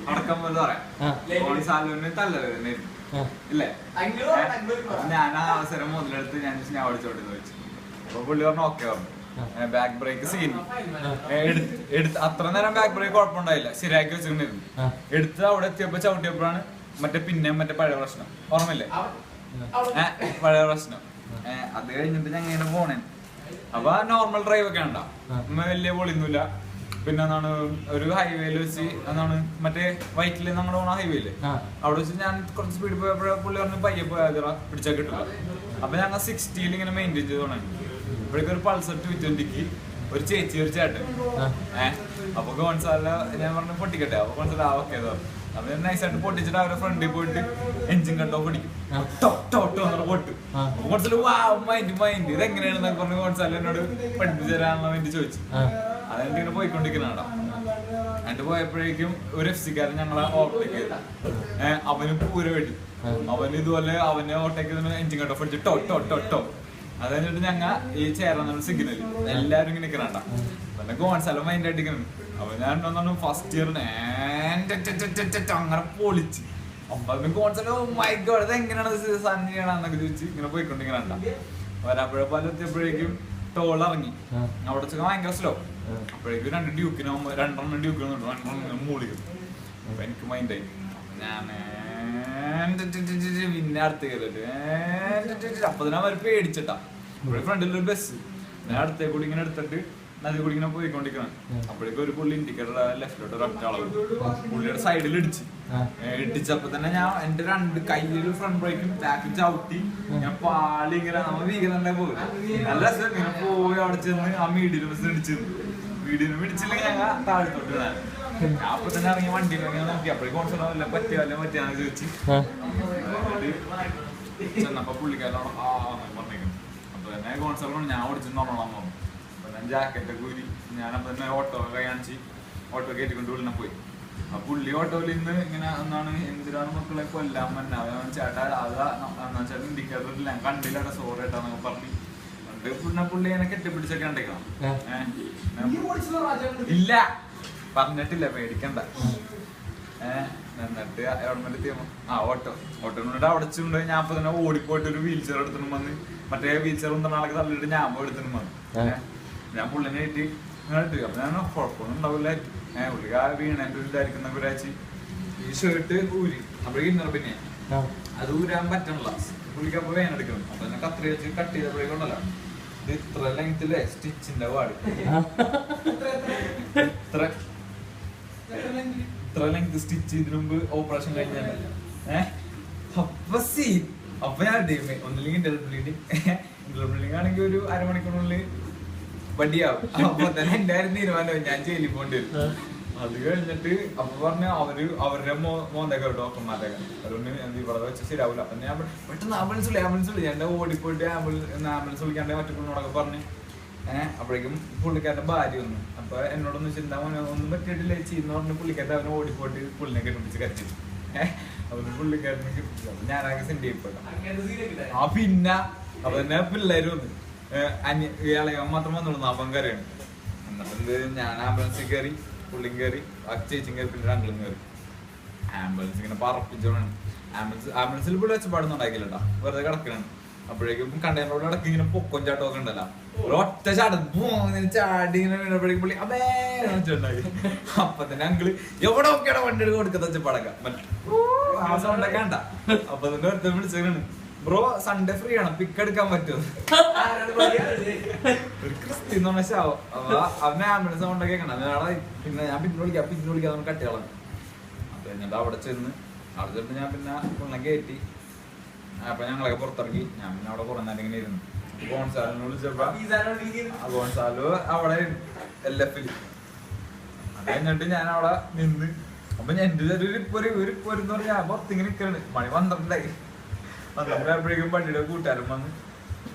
അടക്കം പോലെ പറയാം സാലൂന് തല്ലല്ലേ ഇല്ലേ. ഞാൻ ആ അവസരം മുതലെടുത്ത് ഞാൻ ഓടിച്ചോട്ടെ ചോദിച്ചു. അപ്പൊ പുള്ളി പറഞ്ഞു ഓക്കെ പറഞ്ഞു. ബാക്ക് ബ്രേക്ക് സീൻ എടുത്ത് അത്ര നേരം ബാക്ക് ബ്രേക്ക് കുഴപ്പമുണ്ടായില്ല, ശരിയാക്കി വെച്ചിട്ടുണ്ടായിരുന്നു. എടുത്ത് അവിടെ എത്തിയപ്പോ ചവിട്ടിയപ്പോഴാണ് മറ്റേ പഴയ പ്രശ്നം ഓർമ്മയില്ലേ, പഴയ പ്രശ്നം. അത് കഴിഞ്ഞിട്ട് ഞാൻ ഇങ്ങനെ പോണേ. അപ്പൊ നോർമൽ ഡ്രൈവ് ഒക്കെ ഉണ്ടാവും, വലിയ പൊളിയൊന്നുമില്ല. പിന്നെ എന്താണ് ഒരു ഹൈവേയിൽ വെച്ച് എന്താണ് മറ്റേ വൈറ്റില് നമ്മുടെ പോണ ഹൈവേയില് അവിടെ വെച്ച് ഞാൻ കുറച്ച് സ്പീഡ് പോയപ്പോഴേ പുള്ളി പറഞ്ഞു പയ്യെ പോയാ പിടിച്ചാൽ കിട്ടില്ല. അപ്പൊ ഞങ്ങൾ 60 ഇങ്ങനെ മെയിൻറ്റെയിൻ ചെയ്ത് തുടങ്ങി. ഇവിടേക്ക് ഒരു പൾസർ 220 ഒരു ചേച്ചി ഒരു ചേട്ടൻ. അപ്പൊ ഗോൺസാല ഞാൻ പറഞ്ഞു പൊട്ടിക്കട്ടെ. അപ്പൊ ഗോൺസാല ഓക്കെ അപ്പൊ ഞാൻ നൈസായിട്ട് പൊട്ടിച്ചിട്ട് അവരുടെ ഫ്രണ്ടിൽ പോയിട്ട് എഞ്ചിൻ കട്ടോ പൊടിക്കും, പൊട്ടും. മൈൻഡ് ഇതെങ്ങനെയാണെന്നൊക്കെ പറഞ്ഞു ഗോൺസാല എന്നോട് പഠിപ്പിച്ചു തരാനുള്ള വേണ്ടി ചോദിച്ചു. അതെന്റെ ഇങ്ങനെ പോയിക്കൊണ്ടിരിക്കണാടാ. എന്നിട്ട് പോയപ്പോഴേക്കും ഒരു എഫ്സിക്കാരൻ ഞങ്ങളെ ഓവർടേക്ക് ചെയ്തു. അവന് പൂര വെട്ടി. അവന് ഇതുപോലെ അവനെ ഓവർടേക്ക് ചെയ്ത് എഞ്ചിൻ കട്ടോ പൊടിച്ച് ടോ. അത് കഴിഞ്ഞിട്ട് ഞങ്ങ ഈ ചേർന്ന സിഗ്നൽ എല്ലാരും ഇങ്ങനെ നിൽക്കണ പിന്നെ ഗോൺസാല മൈൻഡ് അടിക്കണം. അപ്പൊ ഞാൻ ഫസ്റ്റ് ഇയർ അങ്ങനെ പൊളിച്ച്. അപ്പൊ അതിന് ഗോൺസാല മൈക്കോട് എങ്ങനെയാണ് സാധനം ചെയ്യണമെന്നൊക്കെ ചോദിച്ച് ഇങ്ങനെ പോയിക്കൊണ്ടിരിക്കണ. വരാപ്പുഴ പാലം എത്തിയപ്പോഴേക്കും ടോൾ ഇറങ്ങി. അവിടെ വെച്ചാൽ ഭയങ്കര സ്ലോ. അപ്പോഴേക്കും രണ്ടെണ്ണം ഡ്യൂക്കിനും മൂളിക്കും. അപ്പൊ എനിക്ക് മൈൻഡായി. ഞാൻ പിന്നെ അടുത്ത് കയറിട്ട് അപ്പൊ തന്നെ അവർ പേടിച്ചിട്ടാ. ഇവിടെ ഫ്രണ്ടിലൊരു ബസ് ഞാൻ അടുത്തേ കൂടി ഇങ്ങനെ എടുത്തിട്ട് നദി കൂടി ഇങ്ങനെ പോയിക്കൊണ്ടിരിക്കണം. അപ്പോഴേക്കും ഒരു പുള്ളി ഇൻഡിക്കേറ്റർ ലെഫ്റ്റിലോട്ട് ഒരൊറ്റ അളവ് പുള്ളിയുടെ സൈഡിൽ ഇടിച്ചപ്പോ തന്നെ ഞാൻ എന്റെ രണ്ട് കയ്യില് ഫ്രണ്ട് ബ്രേക്കും ബാക്കിൽ ചവിട്ടി ഞാൻ പാളി ഇങ്ങനെ നമ്മ വീഗന്നെ പോയി. നല്ല രസം ഇങ്ങനെ പോയി അവിടെ ചെന്ന് ആ മീഡിയം ബസ് ഇടിച്ചിരുന്നു. വീടിന് പിടിച്ചില്ലെങ്കിൽ ഞങ്ങൾ താഴത്തോട്ട് അപ്പൊ തന്നെ ഇറങ്ങി വണ്ടിയിൽ നോക്കി. അപ്പോഴേക്കും കോൺസെപ്റ്റ് പറ്റിയാന്ന് ചോദിച്ചു ചെന്നപ്പോ പുള്ളിക്കാരോട് പറഞ്ഞേക്കും. അപ്പൊ തന്നെ കോൺസെപ്റ്റ് ഞാൻ ഓടിച്ചെന്ന് പറഞ്ഞോളാം പറഞ്ഞു. അപ്പൊ ഞാൻ ജാക്കറ്റ് ഒക്കെ ഊരി ഞാനപ്പോ തന്നെ ഓട്ടോ കാണിച്ച് ഓട്ടോ കയറ്റിക്കൊണ്ട് ഉള്ളിനെ പോയി. ആ പുള്ളി ഓട്ടോയിൽ നിന്ന് ഇങ്ങനെ എന്താണ് എന്തിനാണ് മക്കളെ കൊല്ലാൻ തന്നെ ചേട്ടാ ചേട്ടൻ ഇൻഡിക്കേറ്റർ ഇല്ല ഞാൻ കണ്ടില്ല സോറി ഏട്ടാന്നൊക്കെ പറഞ്ഞു. പിന്നെ പുള്ളി എന്നെ കെട്ടിപ്പിടിച്ചൊക്കെ ഉണ്ടേക്കണം. ഇല്ല പറഞ്ഞിട്ടില്ല പേടിക്കണ്ട. എന്നിട്ട് ഗവൺമെന്റ് എത്തിയപ്പോ ഓട്ടോണ്ട് അടച്ചുകൊണ്ട് ഞാൻ അപ്പൊ തന്നെ ഓടിപ്പോയിട്ട് ഒരു വീൽ ചെയർ എടുത്തിട്ട് വന്ന് മറ്റേ വീൽ ചെയർ ഒന്നും ആളൊക്കെ തള്ളിയിട്ട് ഞാൻ പോയി എടുത്തിട്ട് വന്നു. ഞാൻ പുള്ളിനെ ഇട്ട് ഇട്ട് അപ്പൊ ഞാൻ കുഴപ്പമൊന്നും ഉണ്ടാവില്ല. പുള്ളിക്കാ വീണേന്റെ ഒരു ഇതായിരിക്കുന്ന ഒരാഴ്ച ഈ ഷർട്ട് ഊരി അപ്പോഴേക്കും ഇന്നർ പിന്നെ അത് ഊരാൻ പറ്റണില്ല. പുള്ളിക്ക് അപ്പൊ വേനെടുക്കണം. അപ്പൊ തന്നെ കത്രി വെച്ച് കട്ട് ചെയ്തപ്പോഴേക്കുണ്ടല്ലോ ഇത് ഇത്ര ലെങ്ത്തിലെ സ്റ്റിച്ചിന്റെ പാട് ഇത്ര ലെങ്ത് സ്റ്റിച്ച് ഇതിനു മുമ്പ് ഓപ്പറേഷൻ കഴിഞ്ഞാൽ. അപ്പൊ ഞാൻ ഒന്നില്ലെങ്കിൽ ഇന്റർബ്ലീഡിങ് ആണെങ്കിൽ ഒരു അരമണിക്കൂറിനുള്ളിൽ വടിയാവും. അപ്പൊ തന്നെ എന്തായാലും തീരുമാനം ഞാൻ ജയിലിൽ പോകേണ്ടി വരും. അത് കഴിഞ്ഞിട്ട് അപ്പൊ പറഞ്ഞ അവരുടെ മോന്തൊക്കെ ഡോക്ടർമാരൊക്കെ അതുകൊണ്ട് ഇവിടെ വെച്ച് ശരിയാവില്ല. അപ്പൊ ഞാൻ പെട്ടെന്ന് ആംബുലൻസ് വിളി ഞാൻ ഓടിപ്പോയിട്ട് ആംബുലൻസ് വിളിക്കാണ്ട് മറ്റൊക്കെ പറഞ്ഞ് അപ്പോഴേക്കും പുള്ളിക്കാരന്റെ ഭാര്യ വന്നു. അപ്പൊ എന്നോടൊന്നും ചിന്ത ഒന്നും പറ്റിയിട്ടില്ല ചെയ്യുന്ന പറഞ്ഞ് പുള്ളിക്കാരൻ അവനെ ഓടിപ്പോയിട്ട് പുള്ളിനെ കെട്ടിപ്പിടിച്ച് കരച്ചു. അവന് പുള്ളിക്കാരനെ കെട്ടിപ്പിടിച്ചു. അപ്പൊ ഞാനാകെ സെന്റ് ചെയ്യപ്പെട്ടു. ആ പിന്നെ അപ്പൊ തന്നെ പിള്ളേര് വന്നു ഇയാളെ മാത്രം വന്നോളൂ. അപ്പം കയറിയാണ്. എന്നിട്ട് ഞാൻ ആംബുലൻസിൽ കയറി, പുള്ളിയും കയറി, ചേച്ചിയും കയറി, പിന്നെ അങ്കിളും കയറി. ആംബുലൻസ് ഇങ്ങനെ പറപ്പിച്ചോളാണ്. ആംബുലൻസിൽ പുള്ളി വെച്ചപ്പാടൊന്നും ഉണ്ടാക്കില്ലട്ടാ, വെറുതെ കിടക്കണം. അപ്പോഴേക്കും കണ്ടെയ്നറോട് ഇടയ്ക്ക് ഇങ്ങനെ പൊക്കം ചാട്ടമൊക്കെ ഉണ്ടല്ലോ, ഒറ്റ ചാട്ടം ചാടി ഇങ്ങനെ വീണപ്പോഴേക്കും പുള്ളി അമ്മേ വെച്ചിട്ടുണ്ടാക്കി. അപ്പൊ തന്നെ അങ്കിള് എവിടെ ഒക്കെയാണ് വണ്ടി എടുത്ത് കൊടുക്കുന്ന വെച്ചപ്പാടൊക്കെ ആ സൗണ്ടൊക്കെ വേണ്ട. അപ്പൊ തന്നെ ഒരുത്തൻ വിളിച്ചാണ് ബ്രോ സൺഡേ ഫ്രീ ആണ് പിക്ക് എടുക്കാൻ പറ്റുമോ? ഒരു ക്രിസ്ത്യൻ എന്ന് പറഞ്ഞ ശാവം. അപ്പൊ അവന് ആംബുലൻസ് സൗണ്ടൊക്കെ കേൾക്കണം. പിന്നെ ഞാൻ പിന്നെ വിളിക്കാം കട്ടികളാണ്. അപ്പൊ എന്നിട്ട് അവിടെ ചെന്ന് ഞാൻ പിന്നെ പുള്ളിനെ കയറ്റി. അപ്പൊ ഞങ്ങളൊക്കെ പുറത്തിറക്കി. ഞാൻ പിന്നെ അവിടെ കുറെ നേരം ഇങ്ങനെ ഇരുന്നു. ഗോൺസാലിനെ വിളിച്ചപ്പോ ഗോൺസാലോ അവിടെ LF-ൽ. അത് കഴിഞ്ഞിട്ട് ഞാൻ അവിടെ നിന്ന്. അപ്പൊ എന്റെ ഒരു പൊരുന്ന് പറഞ്ഞാൽ ഞാൻ പുറത്തിങ്ങനെ നിൽക്കണ്. മണി 12 12 പള്ളിയുടെ കൂട്ടുകാരൻ വന്ന്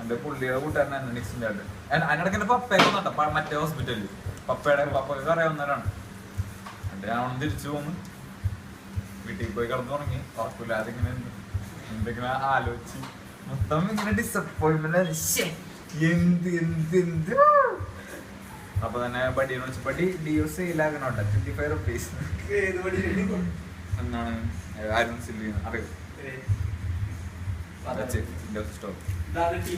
എന്റെ പുള്ളിയുടെ കൂട്ടുകാരൻ അനണിക്സിന്റെ ആയിട്ട് അതിനിടയ്ക്ക് എന്റെ പപ്പയൊക്കെ വന്നിട്ട മറ്റേ ഹോസ്പിറ്റലിൽ പപ്പയ്ക്ക് അറിയാവുന്നവരാണ്. എന്നിട്ട് ഞാൻ അവിടെ തിരിച്ചു പോന്ന് വീട്ടിൽ പോയി കിടന്നു തുടങ്ങി. ഉറപ്പില്ലാതെ ഇങ്ങനെ എന്തെങ്കിലും ആലോചിച്ച് മൊത്തം ഇങ്ങനെ ഡിസപ്പോയിന്റ്മെന്റ്. എന്ത് അപ്പൊ തന്നെ ബഡ്ഡിയെ വിളിച്ചു, ബഡ്ഡി ഡിയോ സെയിലാകണോട്ടെ 25 rupees എന്നാണ് ആരും അറിയും.